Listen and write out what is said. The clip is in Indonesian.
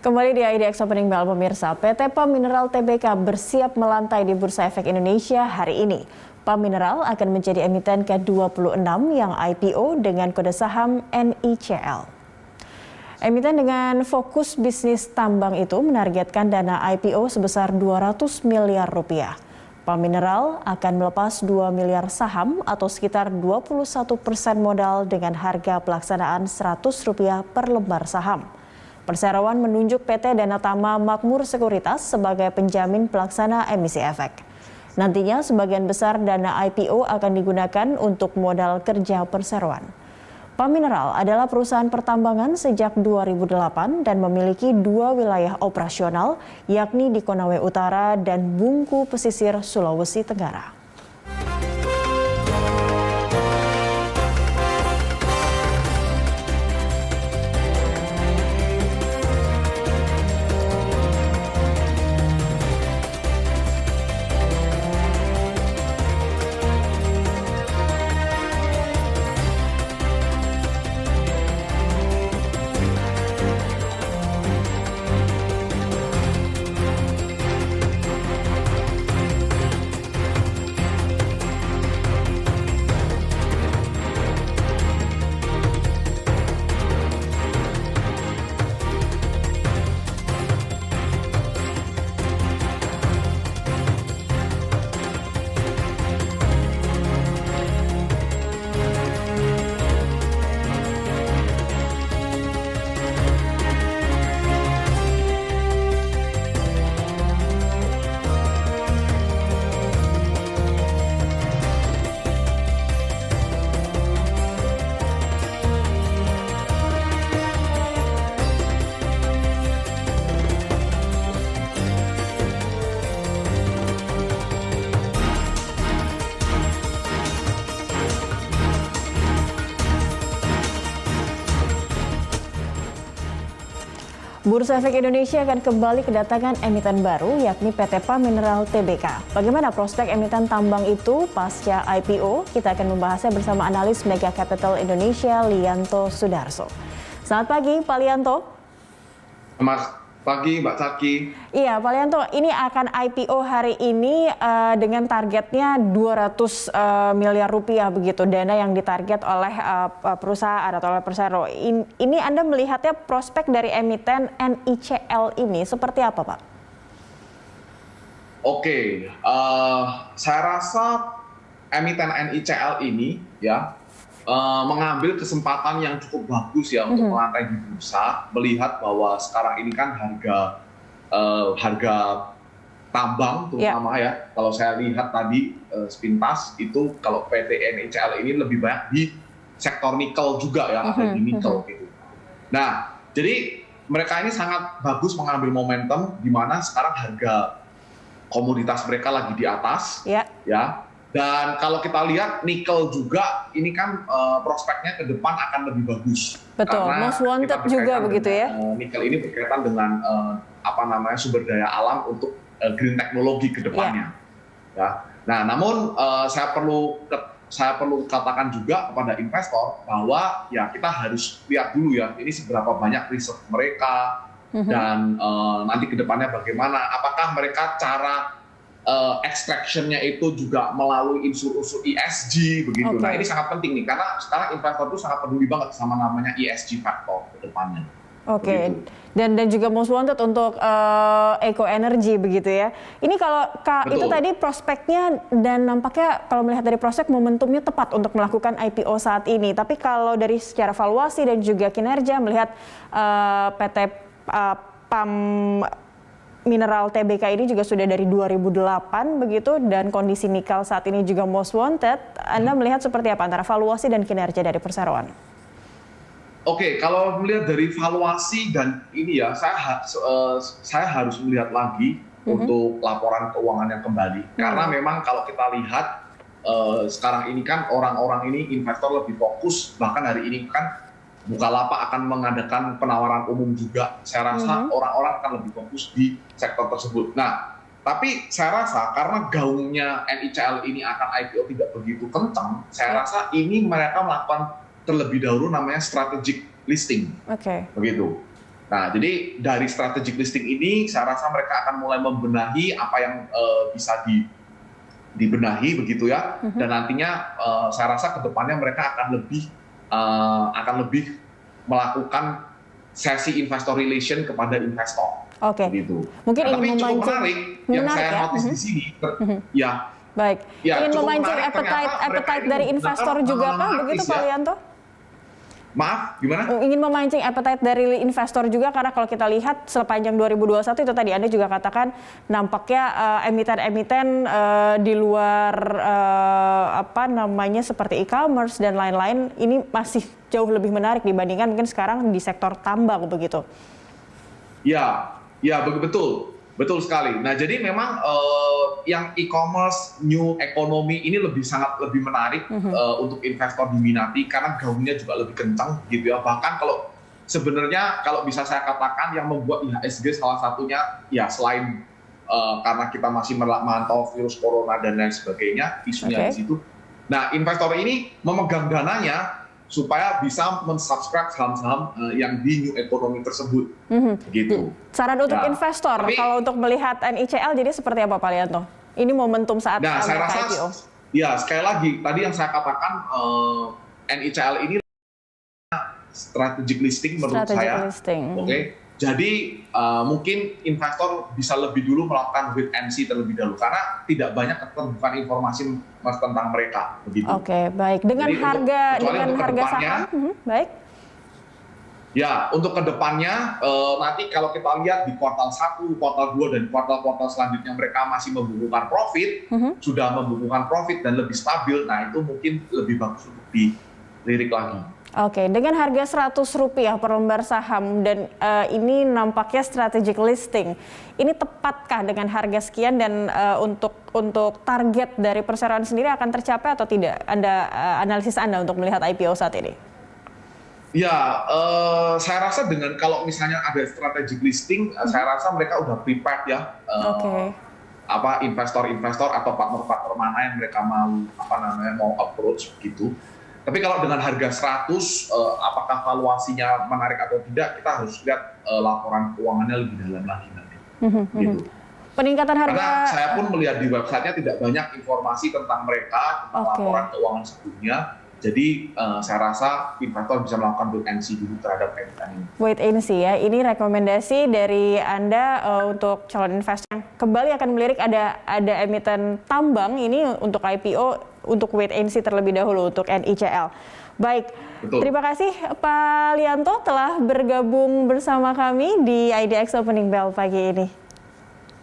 Kembali di IDX Opening Bell pemirsa, PT PAM Mineral Tbk bersiap melantai di Bursa Efek Indonesia hari ini. PAM Mineral akan menjadi emiten ke-26 yang IPO dengan kode saham NICL. Emiten dengan fokus bisnis tambang itu menargetkan dana IPO sebesar 200 miliar rupiah. PAM Mineral akan melepas 2 miliar saham atau sekitar 21% modal dengan harga pelaksanaan Rp100 per lembar saham. Perseroan menunjuk PT Danatama Makmur Sekuritas sebagai penjamin pelaksana emisi efek. Nantinya sebagian besar dana IPO akan digunakan untuk modal kerja perseroan. PAM Mineral adalah perusahaan pertambangan sejak 2008 dan memiliki 2 wilayah operasional, yakni di Konawe Utara dan Bungku Pesisir, Sulawesi Tenggara. Bursa Efek Indonesia akan kembali kedatangan emiten baru, yakni PT PAM Mineral Tbk. Bagaimana prospek emiten tambang itu pasca IPO? Kita akan membahasnya bersama analis Mega Capital Indonesia, Lianto Sudarso. Selamat pagi, Pak Lianto. Selamat pagi, Mbak Caki. Iya, Pak Lianto, ini akan IPO hari ini dengan targetnya 200 miliar rupiah begitu, dana yang ditarget oleh perusahaan atau oleh Persero. Ini Anda melihatnya prospek dari emiten NICL ini seperti apa, Pak? Oke, saya rasa emiten NICL ini ya mengambil kesempatan yang cukup bagus ya untuk melantai di bursa, melihat bahwa sekarang ini kan harga tambang terutama ya, kalau saya lihat tadi sepintas itu kalau PT NICL ini lebih banyak di sektor nikel juga ya, ada di nikel gitu. Nah, jadi mereka ini sangat bagus mengambil momentum di mana sekarang harga komoditas mereka lagi di atas ya. Dan kalau kita lihat nikel juga ini kan prospeknya ke depan akan lebih bagus. Betul, karena most wanted juga begitu ya. Nikel ini berkaitan dengan sumber daya alam untuk green teknologi ke depannya. Ya. Nah, namun saya perlu katakan juga kepada investor bahwa ya kita harus lihat dulu ya ini seberapa banyak riset mereka dan nanti ke depannya bagaimana. Apakah mereka cara extraction-nya itu juga melalui unsur-unsur ESG begitu. Nah, ini sangat penting nih karena sekarang investor itu sangat peduli banget sama namanya ESG factor ke depannya. Dan juga most wanted untuk eco energy begitu ya. Ini kalau itu tadi prospeknya dan nampaknya kalau melihat dari prospek momentumnya tepat untuk melakukan IPO saat ini. Tapi kalau dari secara valuasi dan juga kinerja melihat PT PAM Mineral Tbk ini juga sudah dari 2008 begitu dan kondisi nikel saat ini juga most wanted. Anda melihat seperti apa antara valuasi dan kinerja dari perseroan? Oke, kalau melihat dari valuasi dan ini ya, saya harus melihat lagi untuk laporan keuangan yang kembali. Karena memang kalau kita lihat sekarang ini kan orang-orang ini investor lebih fokus, bahkan hari ini kan Bukalapak akan mengadakan penawaran umum juga. Saya rasa orang-orang akan lebih fokus di sektor tersebut. Nah, tapi saya rasa karena gaungnya NICL ini akan IPO tidak begitu kencang, saya rasa ini mereka melakukan terlebih dahulu namanya strategic listing. Begitu. Nah, jadi dari strategic listing ini, saya rasa mereka akan mulai membenahi apa yang bisa dibenahi begitu ya. Dan nantinya saya rasa kedepannya mereka akan lebih melakukan sesi investor relation kepada investor. Oke. Gitu. Mungkin Nah, ingin tapi cukup memancing. menarik yang saya notice di sini, ya. Baik. Ya, Ingin cukup memancing menarik, ternyata mereka appetite ini dari investor menggunakan juga nama-nama kah begitu artis, Pak ya. Lianto? Maaf, gimana? Ingin memancing appetite dari investor juga karena kalau kita lihat sepanjang 2021 itu tadi Anda juga katakan nampaknya emiten-emiten di luar seperti e-commerce dan lain-lain ini masih jauh lebih menarik dibandingkan mungkin sekarang di sektor tambang begitu. Ya, betul sekali. Nah, jadi memang yang e-commerce, new economy ini sangat lebih menarik untuk investor diminati karena gaungnya juga lebih kencang gitu ya. Bahkan sebenarnya kalau bisa saya katakan yang membuat IHSG salah satunya ya selain karena kita masih memantau virus corona dan lain sebagainya, isunya di situ. Nah, investor ini memegang dananya supaya bisa mensubscribe saham-saham yang di new economy tersebut, gitu. Saran untuk investor, kalau untuk melihat NICL jadi seperti apa Pak Lianto? Ini momentum saat saya rasa, IPO. Ya sekali lagi, tadi yang saya katakan NICL ini strategic listing menurut saya. Oke. Jadi mungkin investor bisa lebih dulu melakukan wait and see terlebih dahulu karena tidak banyak keterbukaan informasi tentang mereka begitu. Oke, baik. Dengan jadi harga saham, baik. Ya, untuk kedepannya nanti kalau kita lihat di kuartal 1, kuartal 2 dan kuartal-kuartal selanjutnya mereka masih membukukan profit, sudah membukukan profit dan lebih stabil. Nah, itu mungkin lebih bagus untuk dilirik lagi. Oke, dengan harga Rp100 per lembar saham dan ini nampaknya strategic listing. Ini tepatkah dengan harga sekian dan untuk target dari perseroan sendiri akan tercapai atau tidak? Analisis Anda untuk melihat IPO saat ini? Ya, saya rasa kalau misalnya ada strategic listing, saya rasa mereka udah prepared ya. Investor-investor atau partner-partner mana yang mereka mau approach gitu. Tapi kalau dengan harga 100, apakah valuasinya menarik atau tidak, kita harus lihat laporan keuangannya lebih dalam lagi nanti. Gitu. Peningkatan harga. Karena saya pun melihat di websitenya tidak banyak informasi tentang mereka, tentang laporan keuangan sebelumnya. Jadi saya rasa investor bisa melakukan wait and see dulu terhadap emiten ini. Wait and see ya, ini rekomendasi dari Anda untuk calon investor yang kembali akan melirik ada emiten tambang ini untuk IPO untuk wait and see terlebih dahulu untuk NICL. Baik, betul. Terima kasih Pak Lianto telah bergabung bersama kami di IDX Opening Bell pagi ini.